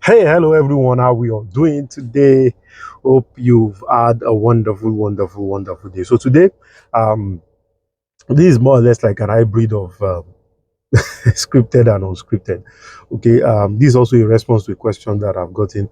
Hey, hello everyone. How we all doing today? Hope you've had a wonderful day. So today, um, this is more or less like an hybrid of scripted and unscripted. Okay, this is also a response to a question that I've gotten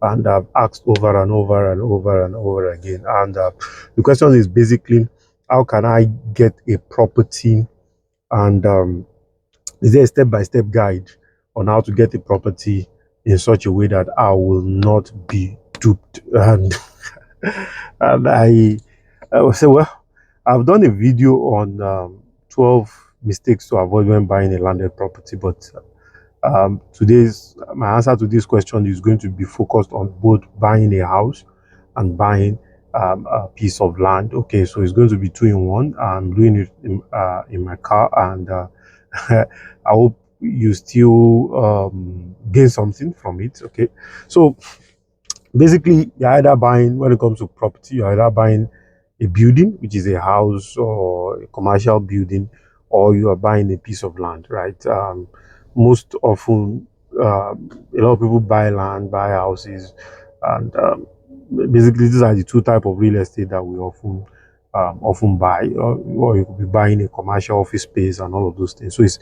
and I've asked over and over and over and over again. And the question is basically, how can I get a property? And is there a step-by-step guide on how to get a property in such a way that I will not be duped? And I will say, well, I've done a video on 12 mistakes to avoid when buying a landed property, but today's my answer to this question is going to be focused on both buying a house and buying a piece of land. Okay, so it's going to be two in one. I'm doing it in my car, and I hope you still gain something from it. Okay, so basically, you're either buying, when it comes to property, you're either buying a building, which is a house or a commercial building, or you are buying a piece of land, right? Most often, a lot of people buy land, buy houses, and basically these are the two type of real estate that we often buy, or you could be buying a commercial office space and all of those things. So it's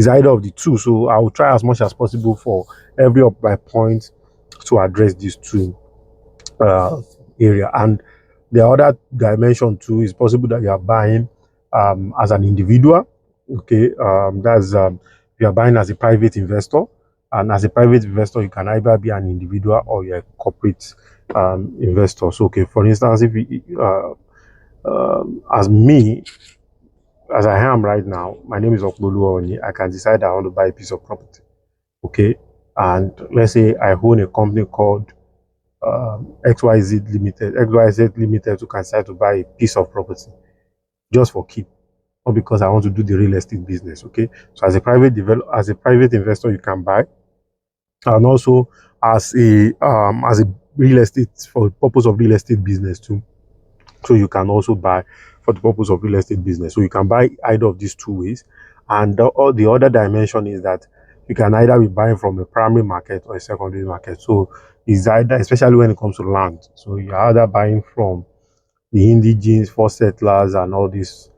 either of the two. So I will try as much as possible for every of my points to address these two uh, area. And the other dimension too is possible that you are buying as an individual. Okay, that's if you are buying as a private investor, and as a private investor, you can either be an individual or you're a corporate investor. So, okay, for instance, if you, as me, as I am right now, my name is Okbolu, I can decide I want to buy a piece of property. Okay, and let's say I own a company called XYZ Limited to decide to buy a piece of property just for keep, not because I want to do the real estate business. Okay, so as a private investor, you can buy, and also as a real estate, for the purpose of real estate business too. So you can also buy for the purpose of real estate business. So you can buy either of these two ways. And the other dimension is that you can either be buying from a primary market or a secondary market. So it's either, especially when it comes to land. So you're either buying from the indigenous, first settlers, and all these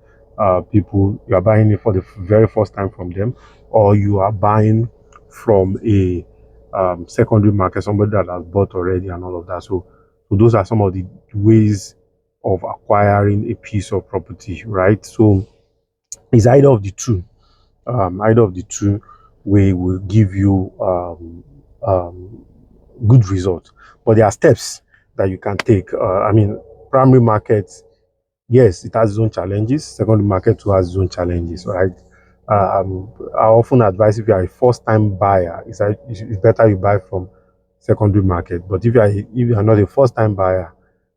people. You are buying it for the very first time from them, or you are buying from a secondary market, somebody that has bought already, and all of that. So those are some of the ways of acquiring a piece of property, right? So it's either of the two. Either of the two way will give you um, good results. But there are steps that you can take. I mean, primary market, yes, it has its own challenges. Secondary market too has its own challenges, right? I often advise, if you are a first-time buyer, it's better you buy from secondary market. But if you are not a first-time buyer,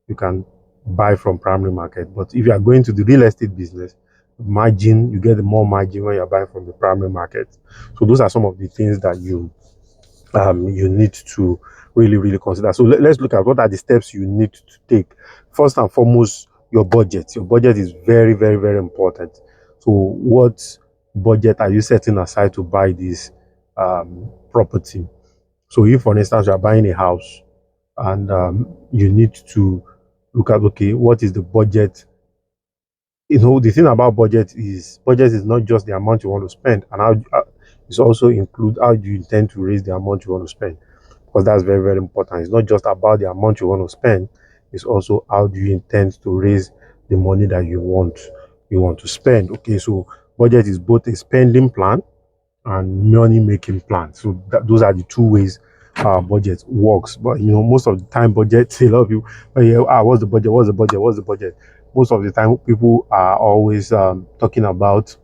you can buy from primary market. But if you are going to the real estate business, margin, you get more margin when you're buying from the primary market. So those are some of the things that you need to really consider. So let's look at what are the steps you need to take. First and foremost, your budget. Your budget is very important. So what budget are you setting aside to buy this property? So if, for instance, you are buying a house, and you need to look at, okay, what is the budget? The thing about budget is not just the amount you want to spend, and it's also include how do you intend to raise the amount you want to spend, because that's very important. It's not just about the amount you want to spend, it's also how do you intend to raise the money that you want to spend. Okay, so budget is both a spending plan and money making plan. So those are the two ways budget works. But most of the time, budget, a lot of you, oh yeah, what's the budget? What's the budget? What's the budget? Most of the time, people are always talking about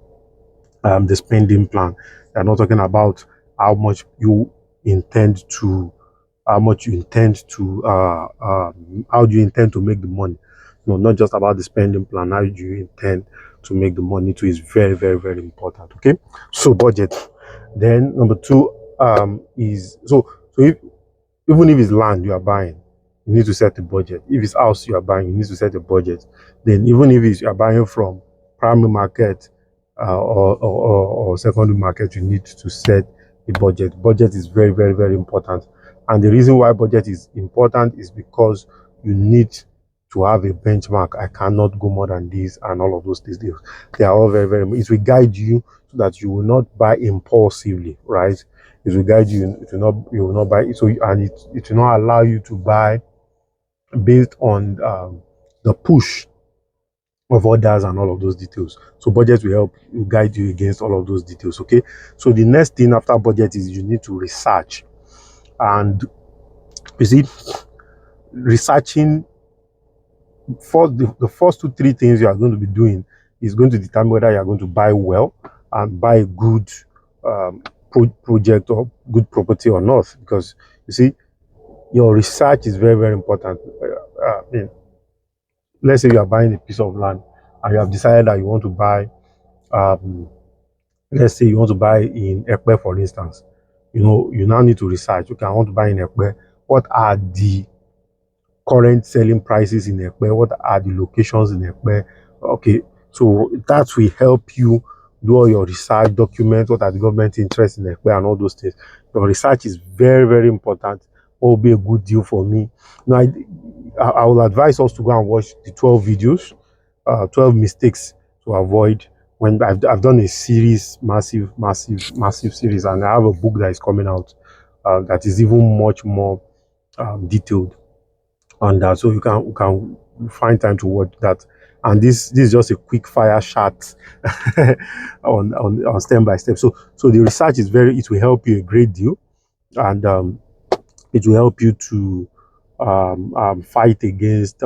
the spending plan. They're not talking about how much you intend to, how much you intend to, how do you intend to make the money? No, not just about the spending plan. How do you intend to make the money too is very important. Okay, so budget. Then number two is so if, even if it's land you are buying, you need to set a budget. If it's house you are buying, you need to set a budget. Then even if you are buying from primary market or secondary market, you need to set a budget. Budget is very important. And the reason why budget is important is because you need to have a benchmark. I cannot go more than this, and all of those things. They are all very, very. It will guide you so that you will not buy impulsively, right? It will guide you. It will not. You will not buy. So and it will not allow you to buy based on the push of orders and all of those details. So budget will help you guide you against all of those details. Okay. So the next thing after budget is you need to research, and you see, researching for the first 2 3 things you are going to be doing is going to determine whether you are going to buy well and buy a good project or good property or not. Because you see, your research is very, very important. Let's say you are buying a piece of land and you have decided that you want to buy, let's say you want to buy in Ekpe, for instance. You now need to research. Okay, I want to buy in Ekpe. What are the current selling prices in Ekpe? What are the locations in Ekpe? Okay, so that will help you do all your research, document what are the government interests in Ekpe and all those things. Your research is very, very important. What will be a good deal for me? Now, I will advise us to go and watch the 12 videos, 12 mistakes to avoid. When I've done a series, massive series, and I have a book that is coming out that is even much more detailed on that, so you can find time to watch that. And this is just a quick fire chat on step by step. So the research is it will help you a great deal, and it will help you to fight against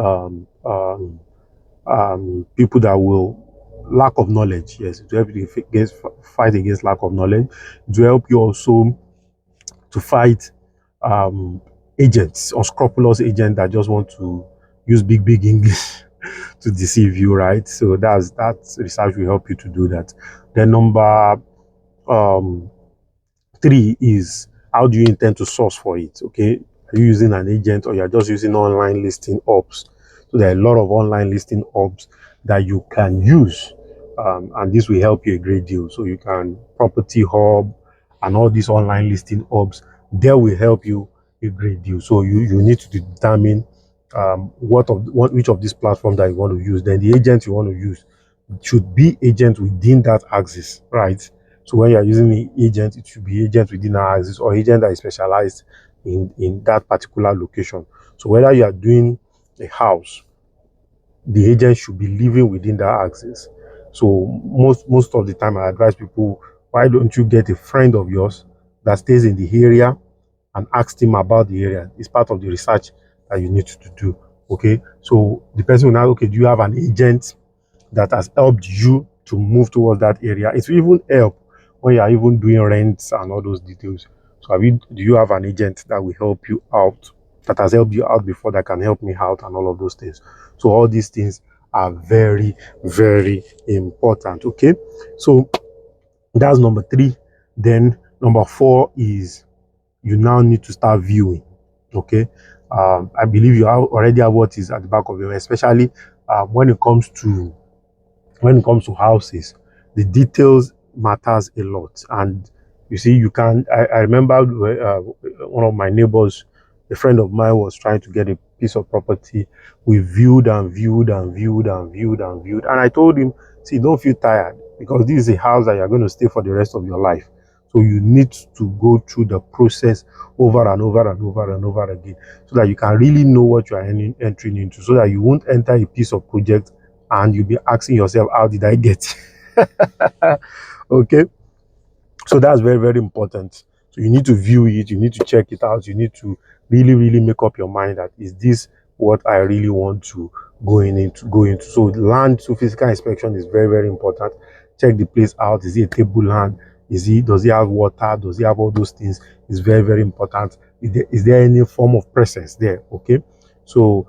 people that will lack of knowledge. Yes, it will help you fight against lack of knowledge. It will help you also to fight agents, unscrupulous agents that just want to use big English to deceive you, right? So that research will help you to do that. Then number um, 3 is, how do you intend to source for it? Okay, are you using an agent or you're just using online listing ops? So there are a lot of online listing ops that you can use, and this will help you a great deal. So you can Property Hub and all these online listing ops, they will help you a great deal. So you need to determine which of these platforms that you want to use. Then the agent you want to use should be agent within that axis, right? So when you're using the agent, it should be agent within that axis or agent that is specialized in that particular location. So whether you are doing a house, the agent should be living within that axis. So most of the time I advise people, why don't you get a friend of yours that stays in the area and ask him about the area? It's part of the research that you need to do. Okay, so the person will now, okay, do you have an agent that has helped you to move towards that area? It will even help when you are even doing rents and all those details. So do you have an agent that will help you out, that has helped you out before, that can help me out and all of those things? So all these things are very, very important. Okay, so that's number 3. Then number 4 is, you now need to start viewing. Okay, I believe you already have what is at the back of your head, especially when it comes to houses. The details matters a lot. And you see, you can I remember one of my neighbors, a friend of mine, was trying to get a piece of property. We viewed and viewed and viewed and viewed and viewed, and I told him, see, don't feel tired, because this is a house that you're going to stay for the rest of your life. So you need to go through the process over and over and over and over again, so that you can really know what you are entering into, so that you won't enter a piece of project and you'll be asking yourself, how did I get? Okay, so that's very, very important. So you need to view it, you need to check it out, you need to really, really make up your mind that, is this what I really want to go into? So land, so physical inspection is very, very important. Check the place out. Is it a table land? Does it have water? Does it have all those things? It's very, very important. Is there any form of presence there? Okay, so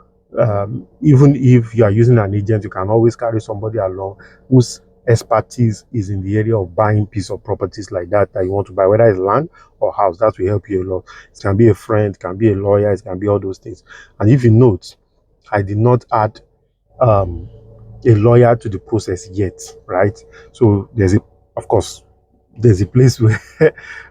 even if you are using an agent, you can always carry somebody along whose expertise is in the area of buying piece of properties like that you want to buy, whether it's land or house. That will help you a lot. It can be a friend, it can be a lawyer, it can be all those things. And if you note, I did not add a lawyer to the process yet, right? So of course, there's a place where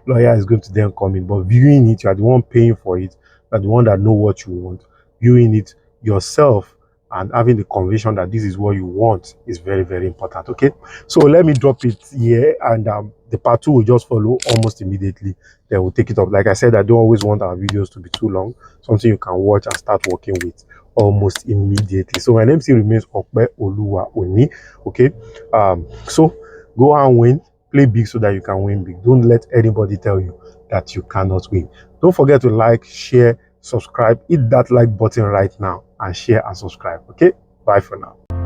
lawyer is going to then come in. But viewing it, you are the one paying for it, you are the one that know what you want. Viewing it yourself and having the conviction that this is what you want is very, very important. Okay, so let me drop it here, and the part 2 will just follow almost immediately. Then we'll take it up. Like I said, I don't always want our videos to be too long, something you can watch and start working with almost immediately. So my name still remains Okpe Oluwa Oni. Okay, so go and win. Play big so that you can win big. Don't let anybody tell you that you cannot win. Don't forget to like, share, subscribe. Hit that like button right now and share and subscribe. Okay, bye for now.